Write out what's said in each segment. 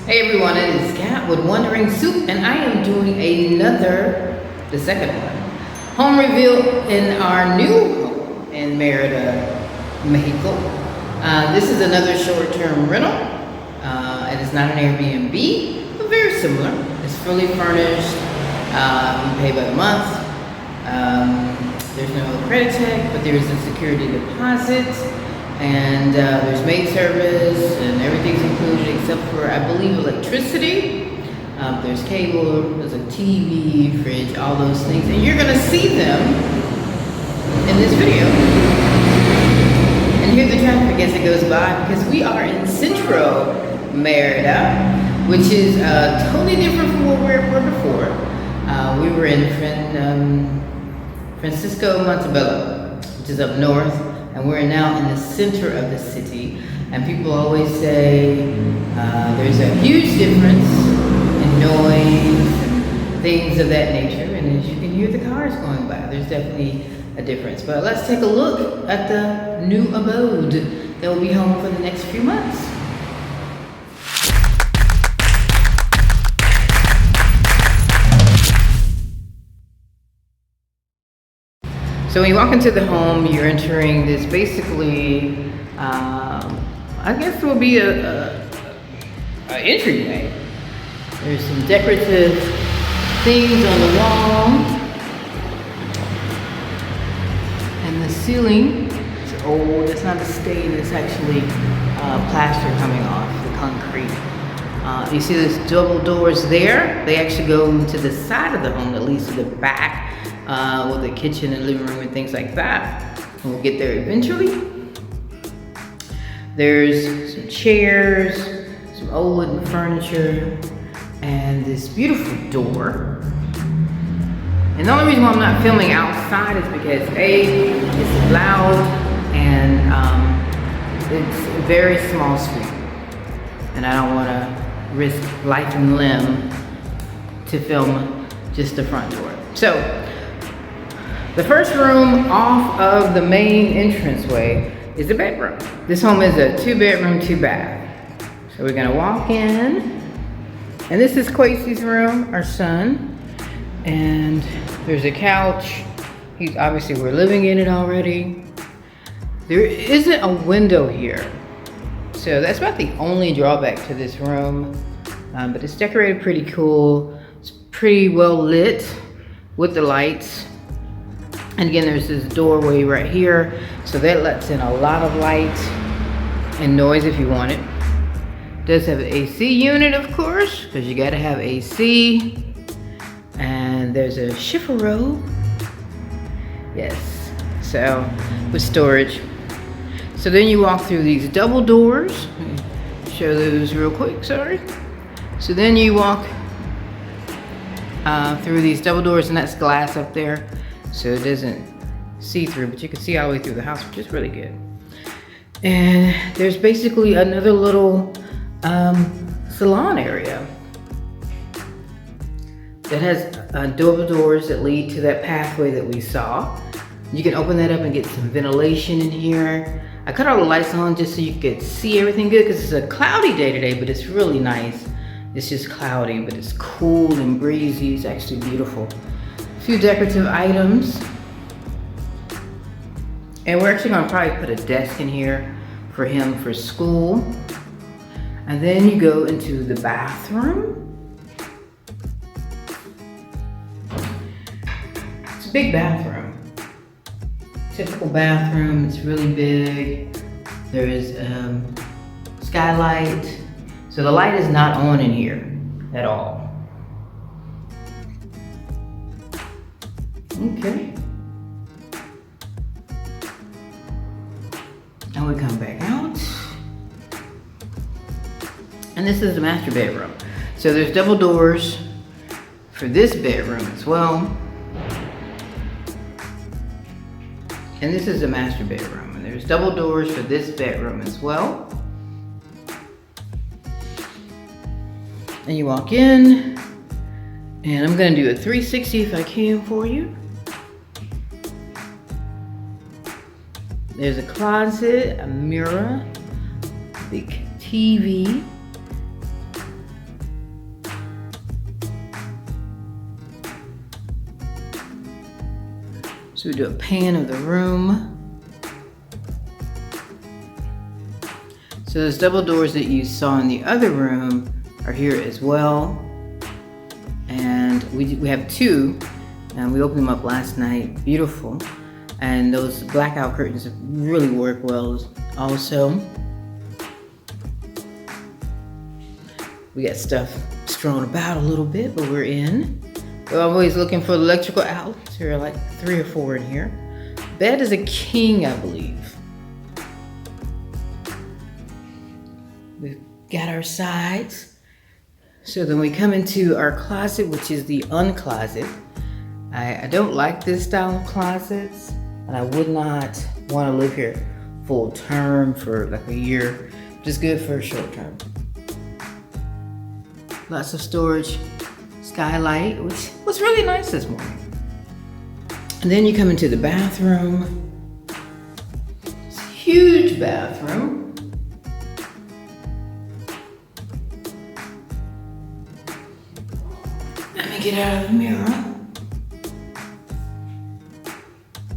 Hey everyone, it is Kat with Wondering Soup, and I am doing the second one, home reveal in our new home in Merida, Mexico. This is another short-term rental. It is not an Airbnb, but very similar. It's fully furnished. You pay by the month. There's no credit check, but there is a security deposit. And there's maid service and everything's included except for, I believe, electricity. There's cable, there's a TV, fridge, all those things. And you're gonna see them in this video. And here's the traffic as it goes by, because we are in Centro Merida, which is totally different from where we were before. We were in Francisco Montebello, which is up north. And we're now in the center of the city. And people always say there's a huge difference in noise and things of that nature. And as you can hear the cars going by, there's definitely a difference. But let's take a look at the new abode that will be home for the next few months. So when you walk into the home, you're entering this basically, I guess it will be a entryway. There's some decorative things on the wall. And the ceiling is old. It's not a stain, it's actually plaster coming off the concrete. You see those double doors there? They actually go to the side of the home that leads to the back. With a kitchen and living room and things like that. And we'll get there eventually. There's some chairs, some old wooden furniture, and this beautiful door. And the only reason why I'm not filming outside is because A, it's loud and it's a very small street. And I don't want to risk life and limb to film just the front door. So, the first room off of the main entranceway is the bedroom. This home is a 2-bedroom, 2-bath. So we're gonna walk in, and this is Quasi's room, our son. And there's a couch. We're living in it already. There isn't a window here. So that's about the only drawback to this room. But it's decorated pretty cool. It's pretty well lit with the lights. And again, there's this doorway right here. So that lets in a lot of light and noise if you want it. Does have an AC unit, of course, because you gotta have AC. And there's a chifforobe. Yes, so with storage. So then you walk through these double doors. Let me show those real quick, sorry. So then you walk through these double doors, and that's glass up there. So it doesn't see through, but you can see all the way through the house, which is really good. And there's basically another little salon area that has double doors that lead to that pathway that we saw. You can open that up and get some ventilation in here. I cut all the lights on just so you could see everything good, because it's a cloudy day today, but it's really nice. It's just cloudy, but it's cool and breezy. It's actually beautiful. Few decorative items. And we're actually gonna probably put a desk in here for him for school. And then you go into the bathroom. It's a big bathroom. Typical bathroom, it's really big. There is skylight. So the light is not on in here at all. Okay. Now we come back out. And this is the master bedroom. So there's double doors for this bedroom as well. And this is the master bedroom. And there's double doors for this bedroom as well. And you walk in, and I'm gonna do a 360 if I can for you. There's a closet, a mirror, big TV, So we do a pan of the room. So those double doors that you saw in the other room are here as well. And we have two, and we opened them up last night. Beautiful. And those blackout curtains really work well also. We got stuff strewn about a little bit, but we're in. We're always looking for electrical outlets. There are like 3 or 4 in here. Bed is a king, I believe. We've got our sides. So then we come into our closet, which is the uncloset. I don't like this style of closets, and I would not want to live here full term for like a year. Just good for a short term. Lots of storage, skylight, which was really nice this morning. And then you come into the bathroom. It's a huge bathroom. Let me get out of the mirror.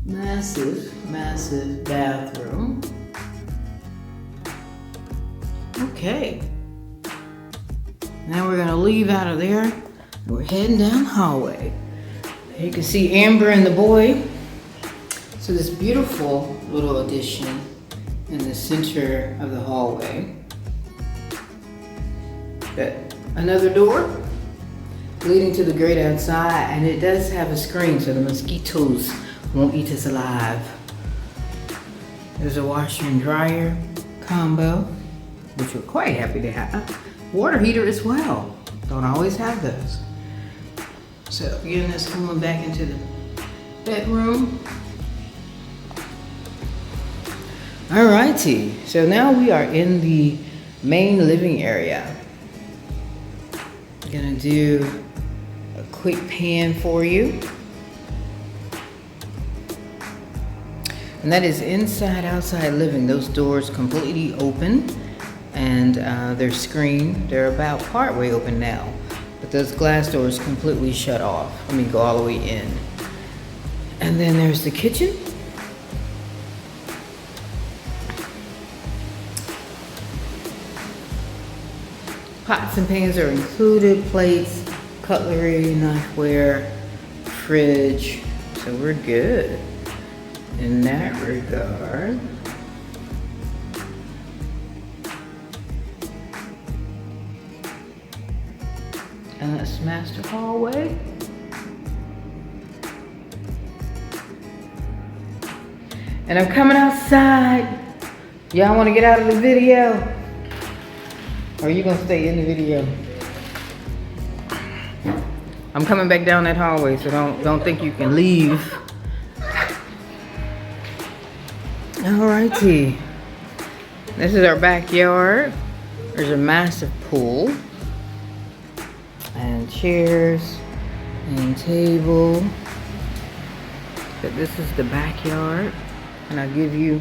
Massive, massive bathroom. Okay. Now we're gonna leave out of there. We're heading down the hallway. You can see Amber and the boy. So this beautiful little addition in the center of the hallway. Got another door leading to the great outside, and it does have a screen so the mosquitoes won't eat us alive. There's a washer and dryer combo, which we're quite happy to have. Water heater as well. Don't always have those. So again, that's going back into the bedroom. Alrighty, so now we are in the main living area. I'm gonna do a quick pan for you. And that is inside, outside living. Those doors completely open. And they're screened. They're about partway open now, but those glass doors completely shut off. Let me go all the way in. And then there's the kitchen. Pots and pans are included, plates, cutlery, knifeware, fridge. So we're good in that regard. And that's master hallway. And I'm coming outside. Y'all want to get out of the video? Or are you gonna stay in the video? I'm coming back down that hallway, so don't think you can leave. Alrighty. This is our backyard. There's a massive pool. And chairs and table. But this is the backyard, and I'll give you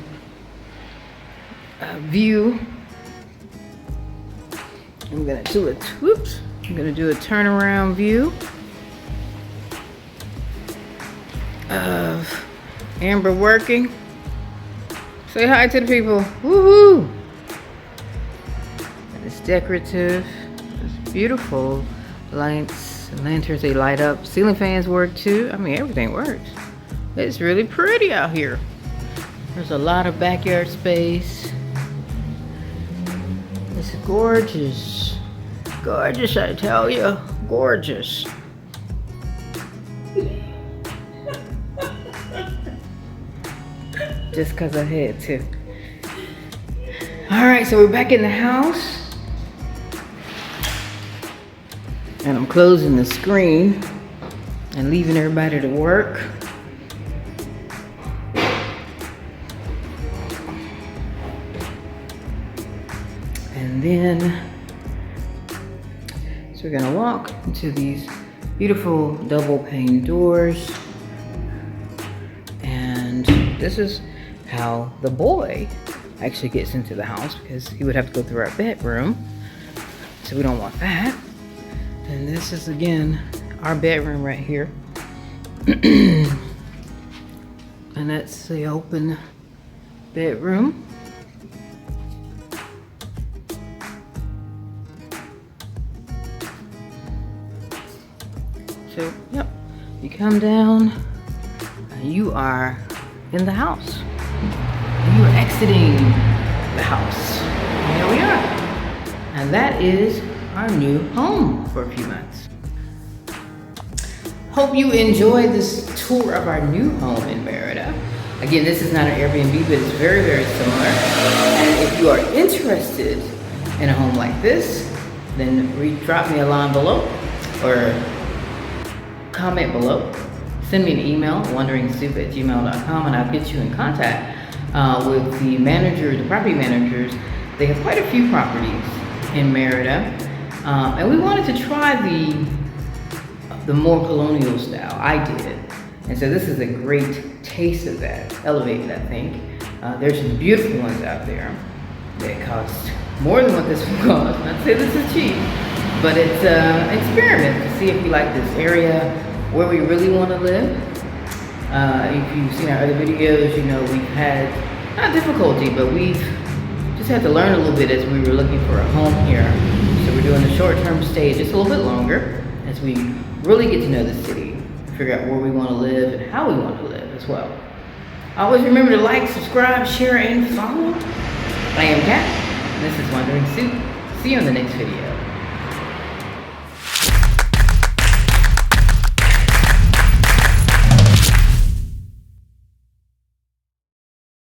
a view. I'm gonna do a turnaround view of Amber working. Say hi to the people. Woohoo! And it's decorative. It's beautiful. Lights, lanterns, they light up. Ceiling fans work too. I mean, everything works. It's really pretty out here. There's a lot of backyard space. It's gorgeous. Gorgeous, I tell you. Gorgeous. Just because I had to. All right, so we're back in the house. And I'm closing the screen and leaving everybody to work. And then, so we're gonna walk into these beautiful double pane doors. And this is how the boy actually gets into the house, because he would have to go through our bedroom. So we don't want that. And this is, again, our bedroom right here. And that's the open bedroom. So, yep, you come down, you are in the house. You are exiting the house. And here we are. And that is our new home for a few months. Hope you enjoyed this tour of our new home in Merida. Again, this is not an Airbnb, but it's very, very similar. And if you are interested in a home like this, then drop me a line below or comment below. Send me an email, wonderingsoup@gmail.com, and I'll get you in contact with the manager, the property managers. They have quite a few properties in Merida. And we wanted to try the more colonial style. I did. And so this is a great taste of that. Elevated, I think. There's some beautiful ones out there that cost more than what this one costs. I'd say this is cheap, but it's an experiment to see if we like this area, where we really want to live. If you've seen our other videos, you know we've had, not difficulty, but we've just had to learn a little bit as we were looking for a home here. So we're doing a short-term stay just a little bit longer as we really get to know the city, figure out where we want to live and how we want to live as well. Always remember to like, subscribe, share, and follow. I am Kat, and this is Wondering Soup. See you in the next video.